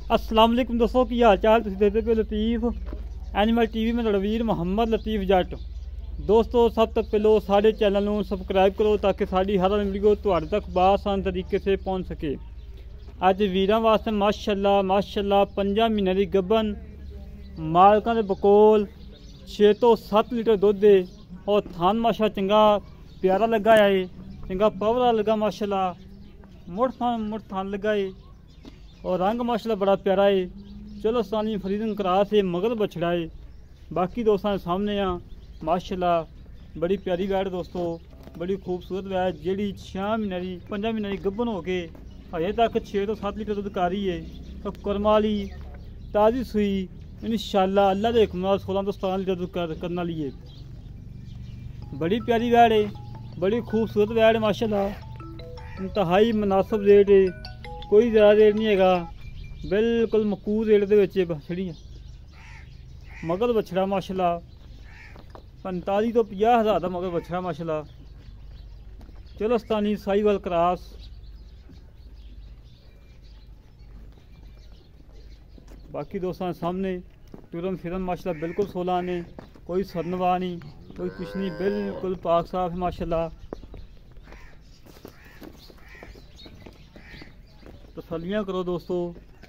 अस्सलाम वालेकुम दोस्तों की हाल चाल तुसीं देखदे पे लतीफ़ एनिमल टीवी में वीर मोहम्मद लतीफ़ जट। दोस्तों सब तक पहलो साढ़े चैनल नूं सबसक्राइब करो ताकि साड़ी हर वीडियो तुहाडे तक बाआसान तरीके से पहुँच सके। अज वीरां वास्ते माशाअल्लाह माशाअल्लाह 5 महीने की गब्बन मालकां दे बकोल 6 तो 7 लीटर दुध है और थान माशा चंगा प्यारा लगा है, चंगा पावरा लगा माशाअल्लाह, मुठ थान लगा है और रंग माशाल्लाह बड़ा प्यारा है। चलो सानी फरीदन क्रास है, मगल बछड़ा है। बाकी दोस्तों के सामने आ माशाल्लाह बड़ी प्यारी वैट दोस्तों, बड़ी खूबसूरत वैट जी 6 महीने की 5 महीने की गब्बन हो के अजे तक 6 तो 7 लीटर दुध कर रही है। तो कुरमा वाली ताज़ी सुई इंशाअल्लाह अल्लाह के हुक्म 16 तो 17 लीटर दुध करने वाली है। बड़ी प्यारी वैट है, बड़ी खूबसूरत वैट है माशाल्लाह, इंतहाई मुनासिब रेट है, कोई ज़्यादा रेट नहीं है, बिल्कुल मकूल रेट के बछड़ी मगर बछड़ा माशाल्लाह 45 तो 50 हज़ार का मगर बछड़ा माशाल्लाह। चलस्तानी साहिवाल क्रास। बाकी दोस्तों सामने टुरम फिरम माशाल्लाह बिल्कुल 16 ने, कोई सरनवा नहीं, कोई कुछ नहीं, बिल्कुल पाक साफ है माशाल्लाह। तसल्लियाँ करो दोस्तों,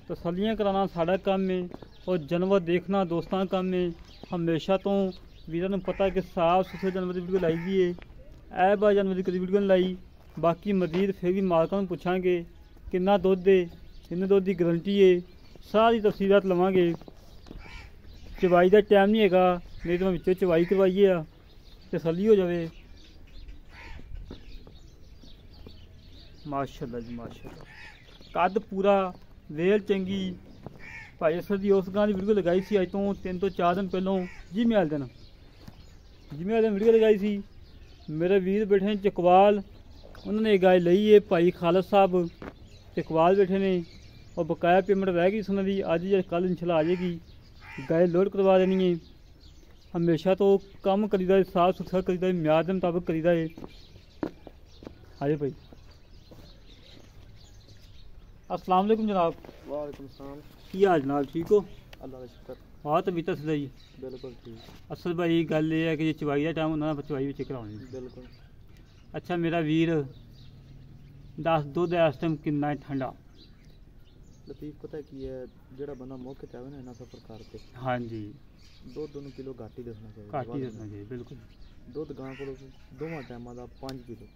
तसल्लियाँ कराना साड़ा काम है और जानवर देखना दोस्तों काम है। हमेशा तो वीरों ने पता कि साफ सुथरे जानवर की वीडियो लाई दी है, ऐब जानवर की कभी वीडियो नहीं लाई। बाकी मजीद फिर भी मालकों पूछांगे कितना दुध है, कितने दुध की गारंटी है, सारी तफसीलात लवांगे। चवाई का टाइम नहीं है, नहीं तो मैं विचों चवाई करवाइए तसल्ली हो जाए। माशाल्लाह जी माशाल्लाह, कद पूरा, वेल चंगी। भाई असर की उस गां की वीडियो लगाई सी अज तो 3 तो 4 दिन पहलों, जिम्मेवाल दिन वीडियो लगाई सी। मेरे वीर बैठे हैं चकवाल, उन्होंने गाय लई है। भाई खालद साहब चकवाल बैठे ने और बकाया पेमेंट रह गई सुना दी, अज या कल इंशाल्लाह आ जाएगी। गाय लोड करवा देनी है। हमेशा तो काम करीदा साफ सुथरा करीदा, म्यार के मुताबिक करीदा है। आजे भाई अस्सलाम वालेकुम जनाब। वालेकुम सलाम। की हाल जनाब, ठीक हो? अल्लाह का शुक्र। हाँ तबीयत सही बिल्कुल ठीक। असल भाई गल ये है कि चवाई का टाइम होंगे चवाई भी करानी बिल्कुल। अच्छा मेरा वीर दस दुध इस टाइम कितना ठंडा? लतीफ पता की है, जो बंदा मौके ते आवे ना इन्ना सफर करके, हाँ जी, दुध किलो घट ही दसना चाहिए, घट ही दसना चाहिए बिल्कुल। दुध गां को दोवां टाइमां दा 5 किलो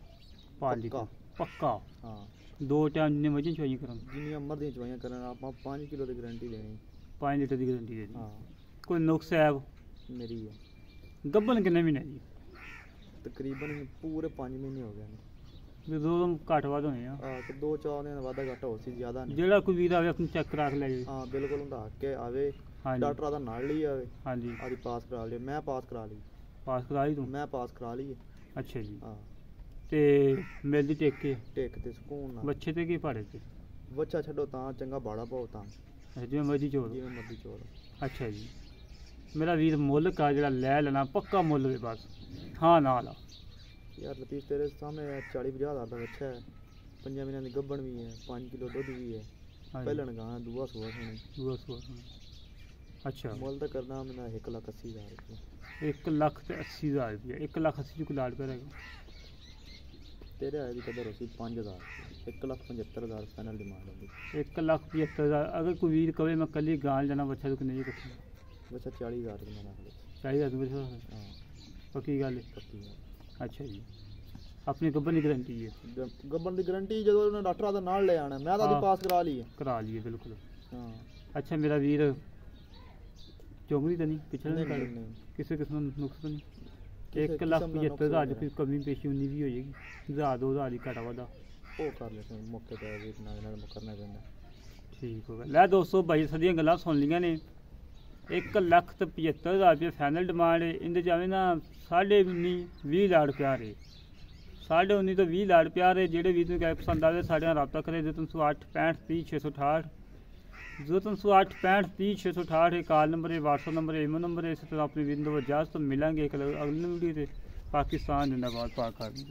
5 लीटर पक्का। हाँ 2 टाइम जिन्ने मर्जी चवाइयां करन, जिन्नियां मर्जी चवाइयां करन, आप 5 किलो की गारंटी लेनी। 5 लीटर की गारंटी दे दी। हाँ कोई नुक्स है मेरी है। गब्बन किन्ने महीने जी? तकरीबन पूरे 5 महीने हो गए हैं। दो घट वध होने हाँ तो 2-4 दिन वादा घट हो सी, ज्यादा नहीं। जेड़ा कोई वीर आवे अपनी चेक करा के ले जाए। हाँ बिल्कुल हुंदा के आवे, हाँ जी डॉक्टर दा नाल ली आवे। हाँ जी आदि पास करा ले, मैं पास करा ली। पास करा ली तू? मैं पास करा ली है। अच्छा जी। हाँ ते मेरी टेक के टेक ते सुकून नाल। बच्चे ते की भाड़े ते? बच्चा छड्डो तां चंगा बाड़ा पाओ तां, जिवें मर्जी चोल। जिवें मर्जी चोल। अच्छा जी मेरा वीर मुੱਲ का जरा लै लेना पक्का मुੱਲ वे बस हाँ ना ला। यार लतीफ तेरे सामने 40-50 हज़ार का बच्चा है, 5 महीने की गब्बन भी है, 5 किलो दूध भी है, पहलन गां दूआ सुआ सुनी। अच्छा मुੱਲ तो करना मैंने 1,80,000 रुपये। 1,80,000 रुपया? 1,80,000 को लाड़ पे रहेगा तेरे आए की कदर होती 5,000, 1,75,000 फाइनल डिमांड होगी। 1,75,000 अगर कोई वीर कवे मैं कल ही गां जाना बच्चा तो किन्ने जी बच्चा 40,000 रुपये मैंने आखिर। 40,000 रुपये? हाँ पक्की गल है। पक्की है। अच्छा जी अपनी गब्बन की गारंटी है? गब्बन की गारंटी जो उन्हें डॉक्टर का नाल ले आना, मैं तो पास करा ली है। करा लिए बिल्कुल। हाँ अच्छा मेरा वीर चौंगली तो नहीं पिछले नहीं किसी किस्म नुक्स तो नहीं? 1,75,000 कोई कमी पेशी उन्नी भी हो जाएगी, 1,000-2,000 ही घटा वादा वो कर लेते हैं मौके पर करना पैंदा। ठीक हो गया। लै दोस्तों भाई सारियां गल्लां सुन लियां ने। 1,75,000 रुपये फाइनल डिमांड है। इंदे जावे ना 19.5-20 लाड़ प्यार है, 19.5 तो 20 लाड़ प्यार है। जेह्ड़े वीर नूं पसंद आवे साढ़े नाल राबता करे। 0308 65 30 668 0308 65 30 668 है कॉल नंबर है, व्हाट्सअप नंबर है, ईमेल नंबर है। इसी तरह अपने वीर को इजाजत मिलेंगे एक अगली वीडियो से। पाकिस्तान जिंदाबाद, पाक आर्मी।